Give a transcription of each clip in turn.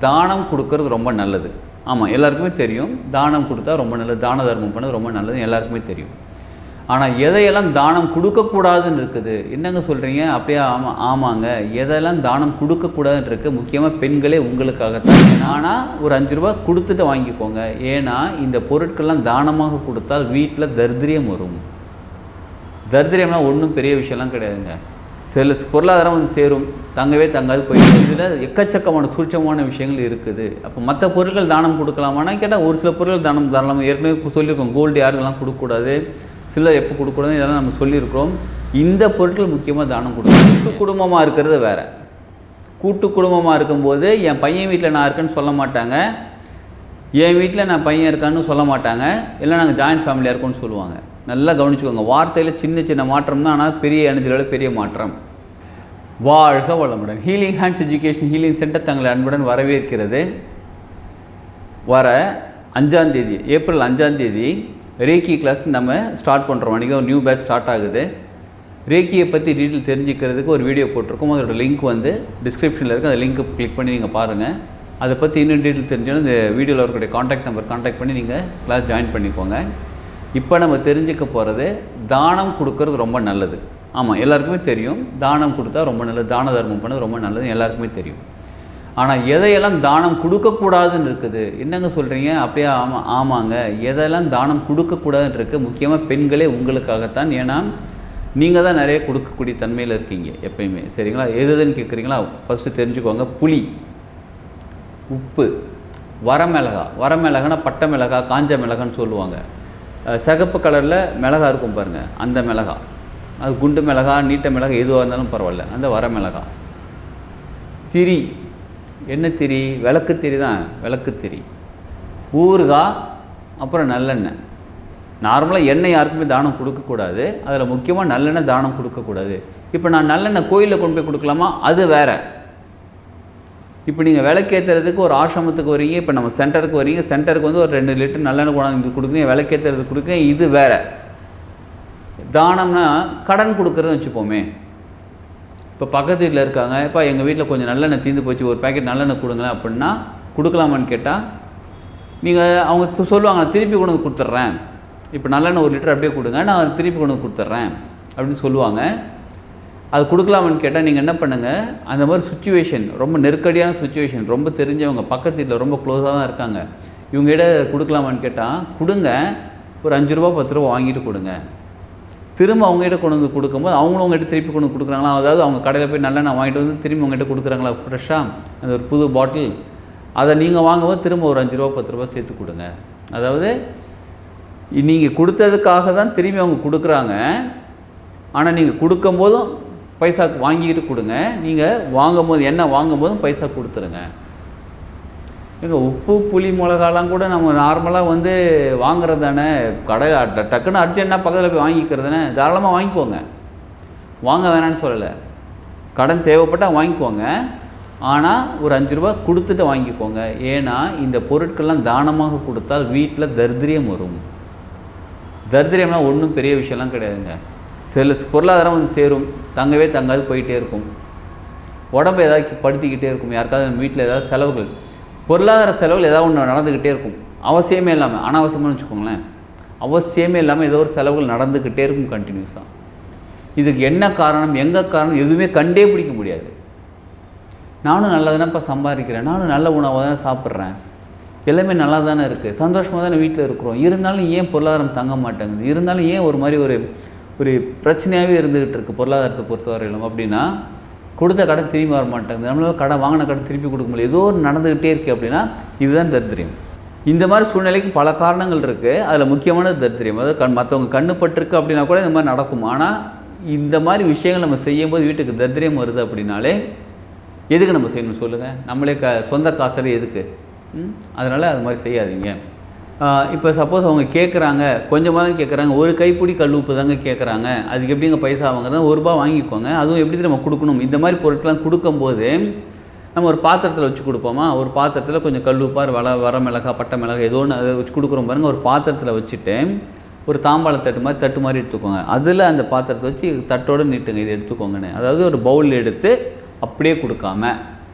தானம் கொடுக்கறது ரொம்ப நல்லது. ஆமாம், எல்லாருக்குமே தெரியும். தானம் கொடுத்தா ரொம்ப நல்லது, தான தர்மம் பண்ணது ரொம்ப நல்லதுன்னு எல்லாருக்குமே தெரியும். ஆனால் எதையெல்லாம் தானம் கொடுக்கக்கூடாதுன்னு இருக்குது. என்னங்க சொல்கிறீங்க? அப்படியே ஆமாங்க, எதெல்லாம் தானம் கொடுக்கக்கூடாதுன்னு இருக்குது. முக்கியமாக பெண்களே உங்களுக்காகத்தான். ஆனால் ஒரு 5 ரூபா கொடுத்துட்டு வாங்கிக்கோங்க. ஏன்னா இந்த பொருட்கள்லாம் தானமாக கொடுத்தால் வீட்டில் தரித்திரியம் வரும். தரித்திரியம்லாம் ஒன்றும் பெரிய விஷயம்லாம் கிடையாதுங்க. சில பொருளாதாரம் வந்து சேரும், தங்கவே தங்காது போயிடும். இதில் எக்கச்சக்கமான சூட்சமான விஷயங்கள் இருக்குது. அப்போ மற்ற பொருட்கள் தானம் கொடுக்கலாமான்னா கேட்டால் ஒரு சில பொருட்கள் தானம் தரலாம். ஏற்கனவே சொல்லியிருக்கோம், கோல்டு யாருக்கெல்லாம் கொடுக்கக்கூடாது, சில்லர் எப்போ கொடுக்கூடாது, இதெல்லாம் நம்ம சொல்லியிருக்கிறோம். இந்த பொருட்கள் முக்கியமாக தானம் கொடுக்கணும். கூட்டு குடும்பமாக இருக்கிறது வேறு. கூட்டு குடும்பமாக இருக்கும்போது என் பையன் வீட்டில் நான் இருக்கேன்னு சொல்ல மாட்டாங்க, என் வீட்டில் நான் பையன் இருக்கான்னு சொல்ல மாட்டாங்க, இல்லை நாங்கள் ஜாயின்ட் ஃபேமிலியாக இருக்கோன்னு சொல்லுவாங்க. நல்லா கவனிச்சுக்கோங்க. வார்த்தையில் சின்ன சின்ன மாற்றம் தான், ஆனால் பெரிய எனர்ஜியோட பெரிய மாற்றம். வாழ்க வளமுடன். Healing hands education healing centre தங்களை அன்புடன் வரவேற்கிறது. வர 5ஆம் தேதி, ஏப்ரல் 5ஆம் தேதி ரேக்கி கிளாஸ் நம்ம ஸ்டார்ட் பண்ணுறோம். அன்றைக்கி ஒரு நியூ பேட்ச் ஸ்டார்ட் ஆகுது. ரேக்கியை பற்றி டீட்டெயில் தெரிஞ்சுக்கிறதுக்கு ஒரு வீடியோ போட்டிருக்கோம். அதோட லிங்க் வந்து டிஸ்கிரிப்ஷனில் இருக்குது. அந்த லிங்க்கை கிளிக் பண்ணி நீங்கள் பாருங்கள். அதை பற்றி இன்னும் டீட்டெயில் தெரிஞ்சோன்னா இந்த வீடியோவில் இருக்கக்கூடிய காண்டாக்ட் நம்பர் காண்டாக்ட் பண்ணி நீங்கள் கிளாஸ் ஜாயின் பண்ணிக்கோங்க. இப்போ நம்ம தெரிஞ்சுக்க போகிறது தானம் கொடுக்கறது ரொம்ப நல்லது. ஆமாம், எல்லாருக்குமே தெரியும். தானம் கொடுத்தா ரொம்ப நல்லது, தான தர்மம் பண்ணது ரொம்ப நல்லதுன்னு எல்லாருக்குமே தெரியும். ஆனால் எதையெல்லாம் தானம் கொடுக்கக்கூடாதுன்னு இருக்குது. என்னங்க சொல்கிறீங்க? அப்படியே ஆமாங்க, எதெல்லாம் தானம் கொடுக்கக்கூடாதுன்னு இருக்குது. முக்கியமாக பெண்களே உங்களுக்காகத்தான். ஏன்னா நீங்கள் தான் நிறைய கொடுக்கக்கூடிய தன்மையில் இருக்கீங்க எப்பயுமே. சரிங்களா? எதுன்னு கேட்குறீங்களா? ஃபஸ்ட்டு தெரிஞ்சுக்கோங்க. புளி, உப்பு, வரமிளகானா பட்டை மிளகா, காஞ்ச மிளகான்னு சொல்லுவாங்க. சிகப்பு கலரில் மிளகா இருக்கும் பாருங்கள், அந்த மிளகா. அது குண்டு மிளகா, நீட்ட மிளகா, எதுவாக இருந்தாலும் பரவாயில்ல, அந்த வரமிளகா. திரி, என்ன திரி? விளக்கு திரி தான், விளக்கு திரி. ஊறுகாய், அப்புறம் நல்லெண்ணெய். நார்மலாக எண்ணெய் யாருக்குமே தானம் கொடுக்கக்கூடாது. அதில் முக்கியமாக நல்லெண்ணெய் தானம் கொடுக்கக்கூடாது. இப்போ நான் நல்லெண்ணெய் கோயிலில் கொண்டு போய் கொடுக்கலாமா? அது வேறு. இப்போ நீங்கள் விளக்கேற்றுறதுக்கு ஒரு ஆசிரமத்துக்கு வரீங்க, இப்போ நம்ம சென்டருக்கு வரீங்க, சென்டருக்கு வந்து ஒரு 2 லிட்டர் நல்லெண்ணெய் கொண்டாந்து கொடுக்குறீங்க, விளக்கேற்றுறதுக்கு கொடுக்குறீங்க, இது வேறு. தானம்னா கடன் கொடுக்குறதுன்னு வச்சுப்போமே. இப்போ பக்கத்து வீட்டில் இருக்காங்க, இப்போ எங்கள் வீட்டில் கொஞ்சம் நல்லெண்ணெய் தீர்ந்து போச்சு, ஒரு பேக்கெட் நல்லெண்ணெய் கொடுங்களேன் அப்படின்னா கொடுக்கலாமான்னு கேட்டால் நீங்கள் அவங்க சொல்லுவாங்க, நான் திருப்பி கொண்டு வந்து கொடுத்துட்றேன். இப்போ நல்லெண்ணெய் 1 லிட்டர் அப்படியே கொடுங்க, நான் திருப்பி கொண்டு வந்து கொடுத்துட்றேன் அப்படின்னு சொல்லுவாங்க. அது கொடுக்கலாமான்னு கேட்டால் நீங்கள் என்ன பண்ணுங்கள், அந்த மாதிரி சுச்சுவேஷன், ரொம்ப நெருக்கடியான சுச்சுவேஷன், ரொம்ப தெரிஞ்சவங்க பக்கத்து வீட்டில் ரொம்ப க்ளோஸாக தான் இருக்காங்க, இவங்ககிட்ட கொடுக்கலாமான்னு கேட்டால் கொடுங்க. ஒரு 5 ரூபா 10 ரூபா வாங்கிட்டு கொடுங்க. திரும்ப அவங்ககிட்ட கொண்டு வந்து கொடுக்கும்போது அவங்களும் உங்கள்கிட்ட திருப்பி கொண்டு வந்து கொடுக்குறாங்களா? அதாவது அவங்க கடையில் போய் நல்லெண்ணெய் வாங்கிட்டு வந்து திரும்பி உங்கள்கிட்ட கொடுக்குறாங்களா ஃப்ரெஷ்ஷாக அந்த ஒரு புது பாட்டில்? அதை நீங்கள் வாங்கும்போது திரும்ப ஒரு 5 ரூபா 10 ரூபா சேர்த்து கொடுங்க. அதாவது நீங்கள் கொடுத்ததுக்காக தான் திரும்பி அவங்க கொடுக்குறாங்க. ஆனால் நீங்கள் கொடுக்கும்போதும் பைசா வாங்கிக்கிட்டு கொடுங்க. நீங்கள் வாங்கும்போது எண்ணெய் வாங்கும்போதும் பைசா கொடுத்துருங்க. எங்கள் உப்பு புளி மிளகாலாம் கூட நம்ம நார்மலாக வந்து வாங்குறது தானே. கடை டக்குன்னு அர்ஜென்ட்டாக பக்கத்தில் போய் வாங்கிக்கிறது தானே. தாராளமாக வாங்கிக்கோங்க, வாங்க வேணான்னு சொல்லலை. கடன் தேவைப்பட்டால் வாங்கிக்கோங்க. ஆனால் ஒரு 5 ரூபா கொடுத்துட்டு வாங்கிக்கோங்க. ஏன்னா இந்த பொருட்கள்லாம் தானமாக கொடுத்தால் வீட்டில் தரித்திரியம் வரும். தரித்திரியம்லாம் ஒன்றும் பெரிய விஷயம்லாம் கிடையாதுங்க. சில பொருளாதாரம் வந்து சேரும், தங்கவே தங்காது போயிட்டே இருக்கும். உடம்பு ஏதாவது படுத்திக்கிட்டே இருக்கும். யாருக்காவது நம்ம வீட்டில் ஏதாவது செலவுகள், பொருளாதார செலவுகள் ஏதாவது ஒன்று நடந்துக்கிட்டே இருக்கும். அவசியமே இல்லாமல், அனாவசியமாக வச்சுக்கோங்களேன், அவசியமே இல்லாமல் ஏதோ ஒரு செலவுகள் நடந்துக்கிட்டே இருக்கும் கண்டினியூஸாக. இதுக்கு என்ன காரணம், எங்கே காரணம் எதுவுமே கண்டே பிடிக்க முடியாது. நானும் நல்லா தானேப்பா சம்பாதிக்கிறேன், நானும் நல்ல உணவாக தானே சாப்பிட்றேன், எல்லாமே நல்லா தானே இருக்குது, சந்தோஷமாக தானே வீட்டில் இருக்கிறோம், இருந்தாலும் ஏன் பொருளாதாரம் தங்க மாட்டேங்குது, இருந்தாலும் ஏன் ஒரு மாதிரி ஒரு பிரச்சனையாகவே இருந்துக்கிட்டு இருக்குது பொருளாதாரத்தை பொறுத்தவரையிலும் அப்படின்னா, கொடுத்த கடன் திரும்பி வர மாட்டேங்குது, நம்மளால் கடன் வாங்கின கடன் திருப்பி கொடுக்க முடியல, ஏதோ ஒரு நடந்துக்கிட்டே இருக்குது அப்படின்னா இதுதான் தரித்திரியம். இந்த மாதிரி சூழ்நிலைக்கு பல காரணங்கள் இருக்குது. அதில் முக்கியமானது தரித்திரியம். அதாவது மற்றவங்க கண்ணு பட்டிருக்கு அப்படின்னா கூட இந்த மாதிரி நடக்கும். ஆனால் இந்த மாதிரி விஷயங்கள் நம்ம செய்யும்போது வீட்டுக்கு தரித்திரியம் வருது அப்படின்னாலே எதுக்கு நம்ம செய்யணும் சொல்லுங்கள்? நம்மளே சொந்த காசில் எதுக்கு? அதனால் அது மாதிரி செய்யாதீங்க. இப்போ சப்போஸ் அவங்க கேட்குறாங்க, கொஞ்சமாக தான் கேட்குறாங்க, ஒரு கைப்பிடி கல் உப்பு தாங்க கேட்குறாங்க, அதுக்கு எப்படிங்க பைசா வாங்குறது? ₹1 வாங்கிக்கோங்க. அதுவும் எப்படி நம்ம கொடுக்கணும்? இந்த மாதிரி பொருட்கள்லாம் கொடுக்கும்போது நம்ம ஒரு பாத்திரத்தில் வச்சு கொடுப்போமா? ஒரு பாத்திரத்தில் கொஞ்சம் கல் உப்பார் வர மிளகா பட்டை மிளகா ஏதோ ஒன்று அதை வச்சு கொடுக்குறோம் பாருங்கள். ஒரு பாத்திரத்தில் வச்சுட்டு ஒரு தாம்பாள தட்டு மாதிரி எடுத்துக்கோங்க. அதில் அந்த பாத்திரத்தை வச்சு தட்டோடு நீட்டுங்க, இது எடுத்துக்கோங்கன்னு. அதாவது ஒரு பவுல் எடுத்து அப்படியே கொடுக்காம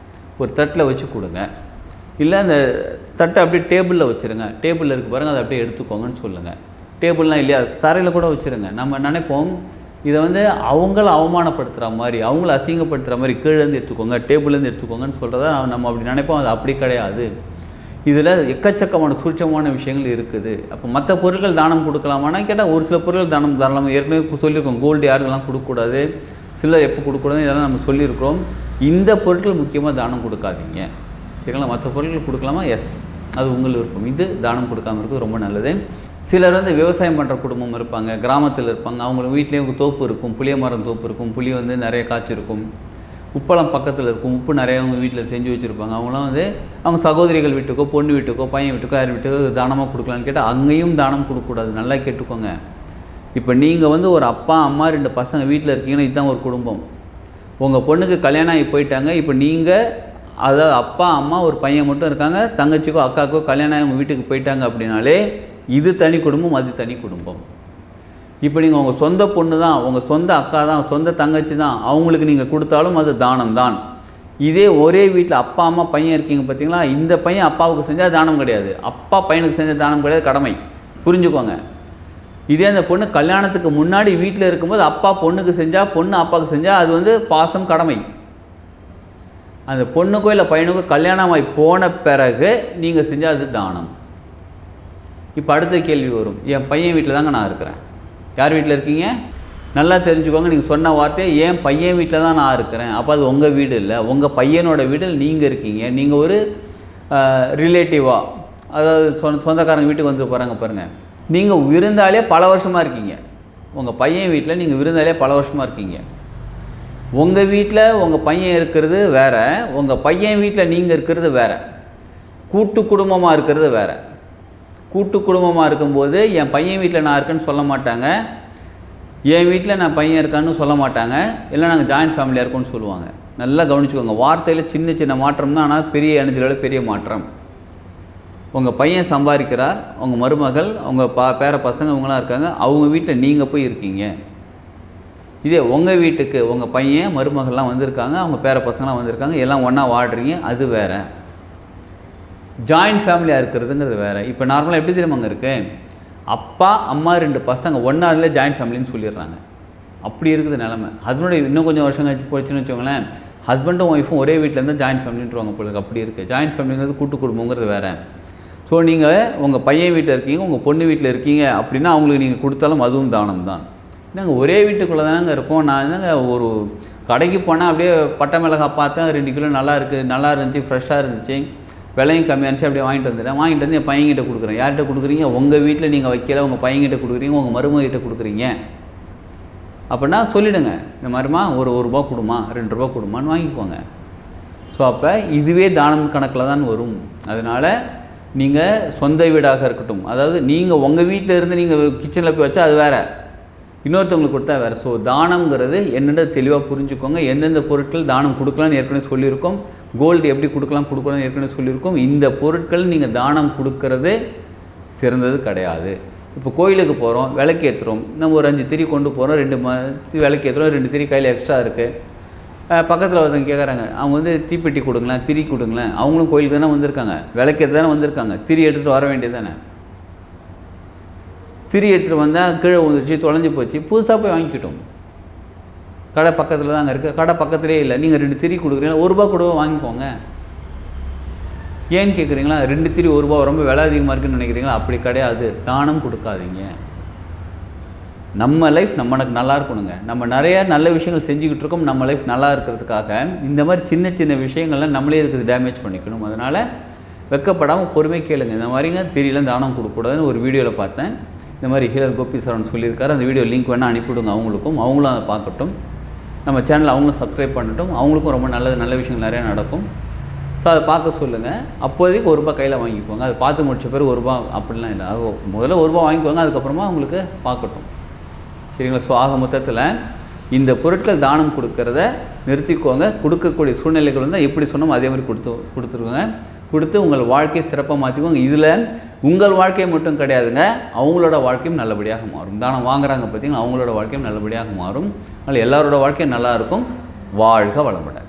ஒரு தட்டில் வச்சு கொடுங்க. இல்லை அந்த தட்டை அப்படியே டேபிளில் வச்சுருங்க, டேபிளில் இருக்குது பாருங்கள், அதை அப்படியே எடுத்துக்கோங்கன்னு சொல்லுங்கள். டேபிள்லாம் இல்லையா, தரையில் கூட வச்சுருங்க. நம்ம நினைப்போம் இதை வந்து அவங்கள அவமானப்படுத்துகிற மாதிரி, அவங்கள அசிங்கப்படுத்துகிற மாதிரி, கீழேருந்து எடுத்துக்கோங்க, டேபிள்லேருந்து எடுத்துக்கோங்கன்னு சொல்கிறத நம்ம அப்படி நினைப்போம். அது அப்படி கிடையாது. இதில் எக்கச்சக்கமான சூட்சமான விஷயங்கள் இருக்குது. அப்போ மற்ற பொருட்கள் தானம் கொடுக்கலாமான்னா கேட்டால் ஒரு சில பொருட்கள் தானம் தரலாம். ஏற்கனவே சொல்லியிருக்கோம், கோல்டு யாருக்கெல்லாம் கொடுக்கக்கூடாது, சில்லர் எப்போ கொடுக்கக்கூடாது, இதெல்லாம் நம்ம சொல்லியிருக்கிறோம். இந்த பொருட்கள் முக்கியமாக தானம் கொடுக்காதீங்க, சரிங்களா? மற்ற பொருட்கள் கொடுக்கலாமா? எஸ், அது உங்களுக்கு விருப்பம். இது தானம் கொடுக்காமல் இருக்குது ரொம்ப நல்லது. சிலர் வந்து விவசாயம் பண்ணுற குடும்பம் இருப்பாங்க, கிராமத்தில் இருப்பாங்க. அவங்க வீட்லேயும் தோப்பு இருக்கும், புளிய மரம் தோப்பு இருக்கும், புளி வந்து நிறைய காய்ச்சிருக்கும், உப்பெல்லாம் பக்கத்தில் இருக்கும், உப்பு நிறைய அவங்க வீட்டில் செஞ்சு வச்சுருப்பாங்க. அவங்களாம் வந்து அவங்க சகோதரிகள் வீட்டுக்கோ, பொண்ணு வீட்டுக்கோ, பையன் வீட்டுக்கோ, யார் வீட்டுக்கோ தானமாக கொடுக்கலான்னு கேட்டால் அங்கேயும் தானம் கொடுக்கக்கூடாது. நல்லா கேட்டுக்கோங்க. இப்போ நீங்கள் வந்து ஒரு அப்பா அம்மா 2 பசங்க வீட்டில் இருக்கீங்கன்னா இதுதான் ஒரு குடும்பம். உங்கள் பொண்ணுக்கு கல்யாணம் ஆகி போயிட்டாங்க. இப்போ நீங்கள் அதாவது அப்பா அம்மா ஒரு பையன் மட்டும் இருக்காங்க, தங்கச்சிக்கோ அக்காக்கோ கல்யாணம் ஆகி உங்கள் வீட்டுக்கு போயிட்டாங்க அப்படின்னாலே இது தனி குடும்பம், அது தனி குடும்பம். இப்போ நீங்கள் உங்கள் சொந்த பொண்ணு தான், உங்கள் சொந்த அக்கா தான், சொந்த தங்கச்சி தான், அவங்களுக்கு நீங்கள் கொடுத்தாலும் அது தானம் தான். இதே ஒரே வீட்டில் அப்பா அம்மா பையன் இருக்கீங்க பார்த்தீங்களா, இந்த பையன் அப்பாவுக்கு செஞ்சால் தானம் கிடையாது, அப்பா பையனுக்கு செஞ்சால் தானம் கிடையாது, கடமை. புரிஞ்சுக்கோங்க. இதே அந்த பொண்ணு கல்யாணத்துக்கு முன்னாடி வீட்டில் இருக்கும்போது அப்பா பொண்ணுக்கு செஞ்சால், பொண்ணு அப்பாவுக்கு செஞ்சால் அது வந்து பாசம், கடமை. அந்த பொண்ணுக்கோ இல்லை பையனுக்கோ கல்யாணமாகி போன பிறகு நீங்கள் செஞ்சால் அது தானம். இப்போ அடுத்த கேள்வி வரும், என் பையன் வீட்டில் தாங்க நான் இருக்கிறேன். யார் வீட்டில் இருக்கீங்க? நல்லா தெரிஞ்சுக்கோங்க. நீங்கள் சொன்ன வார்த்தையை என் பையன் வீட்டில் தான் நான் இருக்கிறேன். அப்போ அது உங்கள் வீடு இல்லை, உங்கள் பையனோட வீட்டில் நீங்கள் இருக்கீங்க. நீங்கள் ஒரு ரிலேட்டிவாக, அதாவது சொந்தக்காரங்க வீட்டுக்கு வந்து போகிறாங்க பாருங்கள், நீங்கள் விருந்தாலே பல வருஷமாக இருக்கீங்க. உங்கள் பையன் வீட்டில் நீங்கள் விருந்தாலே பல வருஷமாக இருக்கீங்க. உங்கள் வீட்டில் உங்கள் பையன் இருக்கிறது வேறு, உங்கள் பையன் வீட்டில் நீங்கள் இருக்கிறது வேறு. கூட்டு குடும்பமாக இருக்கிறது வேறு. கூட்டு குடும்பமாக இருக்கும்போது என் பையன் வீட்டில் நான் இருக்கேன்னு சொல்ல மாட்டாங்க, என் வீட்டில் நான் பையன் இருக்கான்னு சொல்ல மாட்டாங்க, இல்லை நாங்கள் ஜாயின்ட் ஃபேமிலியாக இருக்கோன்னு சொல்லுவாங்க. நல்லா கவனிச்சுக்கோங்க. வார்த்தையில் சின்ன சின்ன மாற்றம் தான், ஆனால் பெரிய எனர்ஜியோட பெரிய மாற்றம். உங்கள் பையன் சம்பாதிக்கிறார், உங்கள் மருமகள், உங்கள் பேர பசங்க இவங்களாம் இருக்காங்க, அவங்க வீட்டில் நீங்கள் போய் இருக்கீங்க. இதே உங்கள் வீட்டுக்கு உங்கள் பையன் மருமகள்லாம் வந்திருக்காங்க, அவங்க பேர பசங்களாம் வந்திருக்காங்க, எல்லாம் ஒன்றா வாடுறீங்க, அது வேறு. ஜாயின்ட் ஃபேமிலியாக இருக்கிறதுங்கிறது வேறு. இப்போ நார்மலாக எப்படி தெரியுமாங்க இருக்குது, அப்பா அம்மா 2 பசங்க ஒன்றா இல்லை ஜாயின்ட் ஃபேமிலின்னு சொல்லிடுறாங்க. அப்படி இருக்குது நிலமை. ஹஸ்பண்டோட இன்னும் கொஞ்சம் வருஷம் கழிச்சு போச்சுன்னு வச்சுக்கோங்களேன், ஹஸ்பண்டும் ஒய்ஃபும் ஒரே வீட்டில் இருந்தால் ஜாயின்ட் ஃபேமிலின்ட்டுருவாங்க போல. அப்படி இருக்குது. ஜாயின்ட் ஃபேமிலிங்கிறது கூட்டு குடும்பங்கிறது வேறு. ஸோ நீங்கள் உங்கள் பையன் வீட்டில் இருக்கீங்க, உங்கள் பொண்ணு வீட்டில் இருக்கீங்க அப்படின்னா அவங்களுக்கு நீங்கள் கொடுத்தாலும் அதுவும் தானம் தான். நாங்கள் ஒரே வீட்டுக்குள்ளே தானங்க இருக்கோம். நான் என்னங்க ஒரு கடைக்கு போனால் அப்படியே பட்டை மிளகாய் பார்த்தேன், 2 கிலோ நல்லா இருக்குது, நல்லா இருந்துச்சு, ஃப்ரெஷ்ஷாக இருந்துச்சு, விலையும் கம்மியாக இருந்துச்சு, அப்படியே வாங்கிட்டு வந்துட்டேன். வாங்கிட்டு வந்து என் பையன்கிட்ட கொடுக்குறேன். யார்கிட்ட கொடுக்குறீங்க? உங்கள் வீட்டில் நீங்கள் வைக்கல, உங்கள் பையன்கிட்ட கொடுக்குறீங்க, உங்கள் மருமகிட்ட கொடுக்குறீங்க. அப்படின்னா சொல்லிவிடுங்க, இந்த மாதிரிமா ஒரு ரூபா கொடுமா, 2 ரூபா கொடுமான்னு வாங்கிக்குவாங்க. ஸோ அப்போ இதுவே தானம் கணக்கில் தான் வரும். அதனால் நீங்கள் சொந்த வீடாக இருக்கட்டும், அதாவது நீங்கள் உங்கள் வீட்டில் இருந்து நீங்கள் கிச்சனில் போய் வச்சா அது வேறு, இன்னொருத்தவங்களுக்கு கொடுத்தா வேறு. ஸோ தானம்ங்கிறது என்னென்ன தெளிவாக புரிஞ்சுக்கோங்க. எந்தெந்த பொருட்கள் தானம் கொடுக்கலான்னு ஏற்கனவே சொல்லியிருக்கோம். கோல்டு எப்படி கொடுக்கலாம்னு ஏற்கனவே சொல்லியிருக்கோம். இந்த பொருட்கள் நீங்கள் தானம் கொடுக்கறது சிறந்தது கிடையாது. இப்போ கோயிலுக்கு போகிறோம், விளக்கு ஏற்றுறோம், நம்ம ஒரு 5 திரி கொண்டு போகிறோம், 2 விளக்கு ஏற்றுறோம், 2 திரி கையில் எக்ஸ்ட்ரா இருக்குது. பக்கத்தில் ஒருத்தவங்க கேட்குறாங்க, அவங்க வந்து தீப்பெட்டி கொடுங்களேன், திரி கொடுங்களேன். அவங்களும் கோயிலுக்கு தானே வந்திருக்காங்க, விளக்கேற்று தானே வந்திருக்காங்க, திரி எடுத்துகிட்டு வர வேண்டியது தானே. திரி எடுத்துகிட்டு வந்தால் கீழே விழுந்துருச்சு, தொலைஞ்சி போச்சு, புதுசாக போய் வாங்கிக்கிட்டோம். கடை பக்கத்தில் தாங்க இருக்குது, கடை பக்கத்துலேயே இல்லை. நீங்கள் 2 திரி கொடுக்குறீங்களா, 1 ரூபா கொடுவா வாங்கிக்கோங்க. ஏன்னு கேட்குறீங்களா? 2 திரி 1 ரூபா ரொம்ப விலை அதிகமாக இருக்குன்னு நினைக்கிறீங்களா? அப்படி கிடையாது. தானம் கொடுக்காதீங்க. நம்ம லைஃப் நமக்கு நல்லா இருக்கணுங்க. நம்ம நிறைய நல்ல விஷயங்கள் செஞ்சுக்கிட்டு இருக்கோம். நம்ம லைஃப் நல்லா இருக்கிறதுக்காக இந்த மாதிரி சின்ன சின்ன விஷயங்கள்லாம் நம்மளே இருக்குது டேமேஜ் பண்ணிக்கணும். அதனால் வெக்கப்படாமல் பொறுமை கேளுங்க. இந்த மாதிரிங்க திரியெல்லாம் தானம் கொடுக்கக்கூடாதுன்னு ஒரு வீடியோவில் பார்த்தேன். இந்த மாதிரி ஹீலர் கோபி சரவணன் சொல்லியிருக்காரு. அந்த வீடியோ லிங்க் வேணால் அனுப்பிவிடுங்க அவங்களுக்கும், அவங்களும் அதை பார்க்கட்டும். நம்ம சேனல் அவங்களும் சப்ஸ்கிரைப் பண்ணட்டும். அவங்களுக்கும் ரொம்ப நல்ல விஷயங்கள் நிறையா நடக்கும். ஸோ அதை பார்க்க சொல்லுங்கள். அப்போதைக்கு 1 ரூபா கையில் வாங்கிக்கோங்க. அதை பார்த்து முடிச்ச பிறகு 1 ரூபா அப்படிலாம் இல்லை. அது முதல்ல 1 ரூபா வாங்கிக்கோங்க, அதுக்கப்புறமா உங்களுக்கு பார்க்கட்டும். சரிங்களா? ஸோ ஆக மொத்தத்தில் இந்த பொருட்கள் தானம் கொடுக்கறத நிறுத்திக்கோங்க. கொடுக்கக்கூடிய சூழ்நிலைகள் வந்து எப்படி சொன்னோமோ அதே மாதிரி கொடுத்துருவோங்க. கொடுத்து உங்கள் வாழ்க்கையை சிறப்பாக மாற்றிக்கோங்க. இதில் உங்கள் வாழ்க்கை மட்டும் கிடையாதுங்க, அவங்களோட வாழ்க்கையும் நல்லபடியாக மாறும். தானம் வாங்குறாங்க பார்த்தீங்கன்னா அவங்களோட வாழ்க்கையும் நல்லபடியாக மாறும். அதனால் எல்லாரோட வாழ்க்கையும் நல்லாயிருக்கும். வாழ்க வளமுடன்.